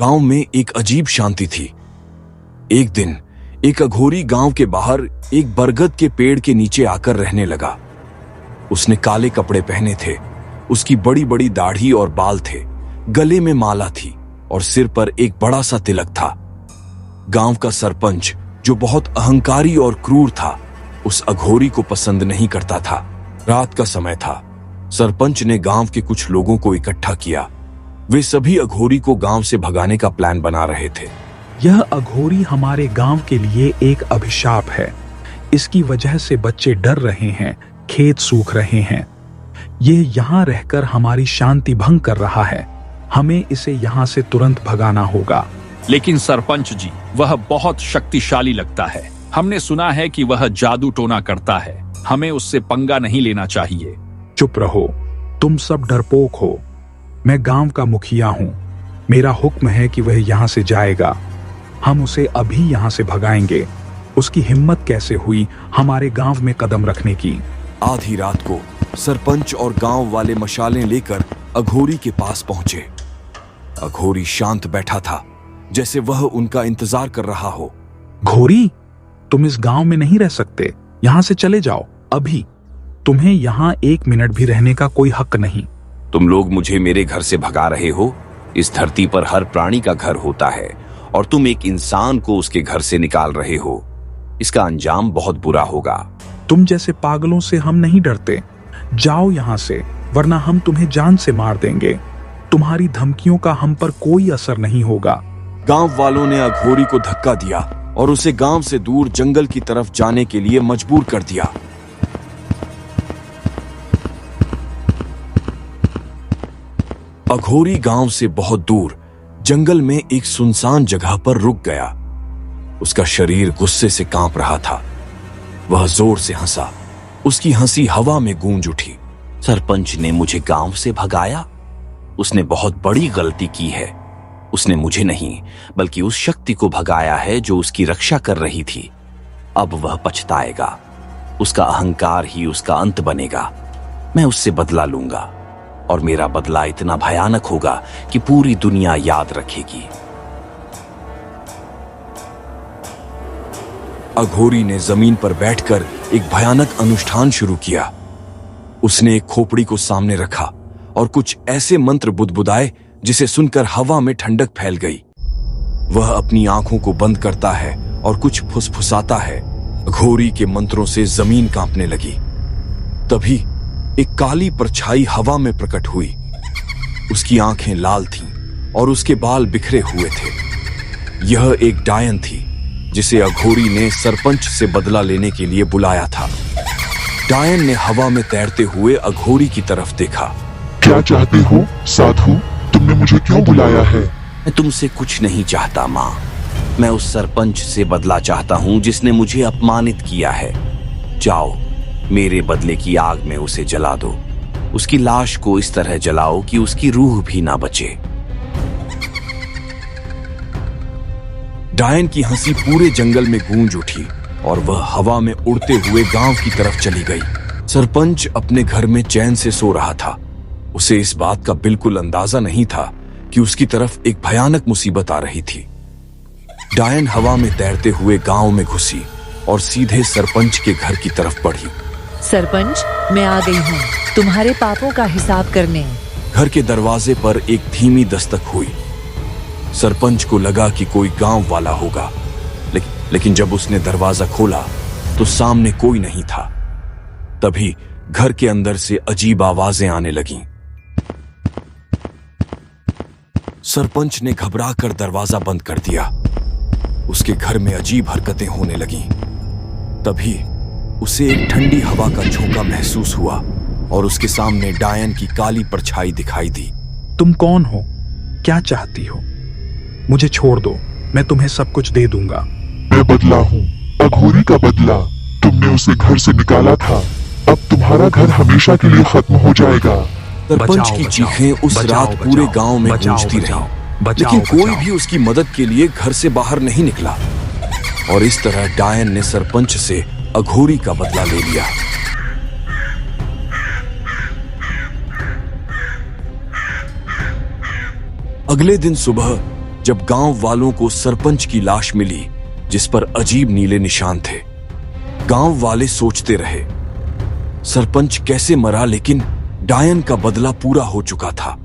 गांव में एक अजीब शांति थी। एक दिन एक अघोरी गांव के बाहर एक बरगद के पेड़ के नीचे आकर रहने लगा। उसने काले कपड़े पहने थे, उसकी बड़ी बड़ी दाढ़ी और बाल थे, गले में माला थी और सिर पर एक बड़ा सा तिलक था। गांव का सरपंच, जो बहुत अहंकारी और क्रूर था, उस अघोरी को पसंद नहीं करता था। रात का समय था। सरपंच ने गांव के कुछ लोगों को इकट्ठा किया। वे सभी अघोरी को गांव से भगाने का प्लान बना रहे थे। यह अघोरी हमारे गांव के लिए एक अभिशाप है। इसकी वजह से बच्चे डर रहे हैं, खेत सूख रहे हैं। ये यहाँ रहकर हमारी शांति भंग कर रहा है। हमें इसे यहाँ से तुरंत भगाना होगा। लेकिन सरपंच जी, वह बहुत शक्तिशाली लगता है। हमने सुना है कि वह जादू टोना करता है। हमें उससे पंगा नहीं लेना चाहिए। चुप रहो, तुम सब डरपोक हो। मैं गांव का मुखिया हूं। मेरा हुक्म है कि वह यहां से जाएगा। हम उसे अभी यहां से भगाएंगे। उसकी हिम्मत कैसे हुई हमारे गांव में कदम रखने की। आधी रात को सरपंच और गांव वाले मशालें लेकर अघोरी के पास पहुंचे। अघोरी शांत बैठा था, जैसे वह उनका इंतजार कर रहा हो। घोरी, तुम इस गांव में नहीं रह सकते। यहां से चले जाओ अभी। तुम्हें यहां 1 मिनट भी रहने का कोई हक नहीं। तुम लोग मुझे मेरे घर से भगा रहे हो। इस धरती पर हर प्राणी का घर होता है और तुम एक इंसान को उसके घर से निकाल रहे हो। इसका अंजाम बहुत बुरा होगा। तुम जैसे पागलों से हम नहीं डरते। जाओ यहां से, वरना हम तुम्हें जान से मार देंगे। तुम्हारी धमकियों का हम पर कोई असर नहीं होगा। गांव वालों ने अघोरी को धक्का दिया और उसे गांव से दूर जंगल की तरफ जाने के लिए मजबूर कर दिया। अघोरी गांव से बहुत दूर जंगल में एक सुनसान जगह पर रुक गया। उसका शरीर गुस्से से कांप रहा था। वह जोर से हंसा। उसकी हंसी हवा में गूंज उठी। सरपंच ने मुझे गांव से भगाया। उसने बहुत बड़ी गलती की है। उसने मुझे नहीं, बल्कि उस शक्ति को भगाया है जो उसकी रक्षा कर रही थी। अब वह पछताएगा। उसका अहंकार ही उसका अंत बनेगा। मैं उससे बदला लूंगा और मेरा बदला इतना भयानक होगा कि पूरी दुनिया याद रखेगी। अघोरी ने जमीन पर बैठकर एक भयानक अनुष्ठान शुरू किया। उसने एक खोपड़ी को सामने रखा और कुछ ऐसे मंत्र बुदबुदाए जिसे सुनकर हवा में ठंडक फैल गई। वह अपनी आंखों को बंद करता है और कुछ फुसफुसाता है। अघोरी के मंत्रों से जमीन कांपने लगी। तभी एक काली परछाई हवा में प्रकट हुई। उसकी आंखें लाल थीं और उसके बाल बिखरे हुए थे। यह एक डायन थी जिसे अघोरी ने सरपंच से बदला लेने के लिए बुलाया था। डायन ने हवा में तैरते हुए अघोरी की तरफ देखा। क्या चाहते हो साधु? तुमने मुझे क्यों बुलाया है? मैं तुमसे कुछ नहीं चाहता माँ। मैं उस सरपंच से बदला चाहता हूँ जिसने मुझे अपमानित किया है। जाओ, मेरे बदले की आग में उसे जला दो। उसकी लाश को इस तरह जलाओ कि उसकी रूह भी ना बचे। डायन की हंसी पूरे जंगल में गूंज उठी और वह हवा में उड़ते हुए गांव की तरफ चली गई। सरपंच अपने घर में चैन से सो रहा था। उसे इस बात का बिल्कुल अंदाजा नहीं था कि उसकी तरफ एक भयानक मुसीबत आ रही थी। डायन हवा में तैरते हुए गांव में घुसी और सीधे सरपंच के घर की तरफ बढ़ी। सरपंच, मैं आ गई हूँ तुम्हारे पापों का हिसाब करने। घर के दरवाजे पर एक धीमी दस्तक हुई। सरपंच को लगा कि कोई गांव वाला होगा, लेकिन जब उसने दरवाजा खोला तो सामने कोई नहीं था। तभी घर के अंदर से अजीब आवाजें आने लगीं। सरपंच ने घबराकर दरवाजा बंद कर दिया। उसके घर में अजीब हरकतें होने लगीं। तभी उसे एक ठंडी हवा का झोंका महसूस हुआ और उसके सामने डायन की काली परछाई दिखाई दी। तुम कौन हो? क्या चाहती हो? मुझे छोड़ दो, मैं तुम्हें सब कुछ दे दूंगा। मैं बदला हूँ, अघोरी का बदला। तुमने उसे घर से निकाला था। अब तुम्हारा घर हमेशा के लिए खत्म हो जाएगा। सरपंच की चीखें उस रात पूरे गांव में गूंजती रहीं, लेकिन कोई भी उसकी मदद के लिए घर से बाहर नहीं निकला। और इस तरह डायन ने सरपंच से अघोरी का बदला ले लिया। अगले दिन सुबह जब गांव वालों को सरपंच की लाश मिली जिस पर अजीब नीले निशान थे। गांव वाले सोचते रहे सरपंच कैसे मरा, लेकिन डायन का बदला पूरा हो चुका था।